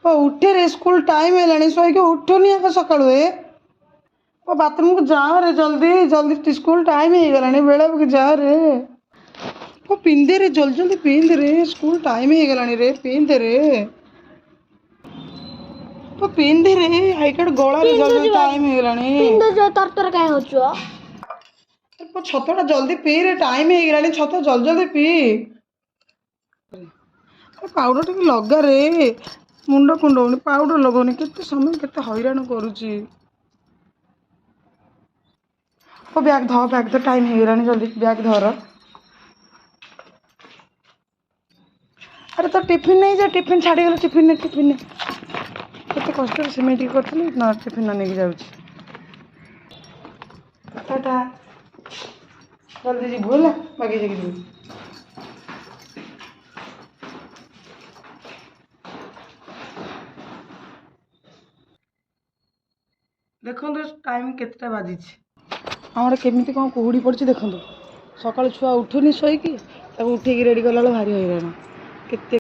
उठे रे school time है शोक उठुनी आगे सका बाथरूम को जा रे जल्दी जल्दी स्कूल टाइम हो गलानी बेले जा रे पिंधे रे जल्दी जल्दी पिंध रे स्कूल टाइम हो गलानी रे पिंध रे पिंधे रे आई कार्ड गला रे जल्दी टाइम हो गलानी तर काहे होचो छतटा जल्दी पी रे टाइम हो गलानी छत जल्दी जल्दी पी पाउडर टिके लगा रे मुंड कुंडौनी पाउडर लगौनी केते समय केते हैरान करूची बैग धर टाइम हो गलानी जल्दी बैग धर अरे तो टिफिन नहीं जा टिफिन छाड़ी गला टिफिन केते कष्ट सिमेटी करथली ना टिफिन नहीं जाउची टाटा जल्दी जी बोला बाकी जी देखो टाइम केतेटा बाजी आम केमी कौन कुहुड़ी पड़ी देखो सकाल छुआ उठुनी शोक उठेक रेडी कला भारी हैरान केते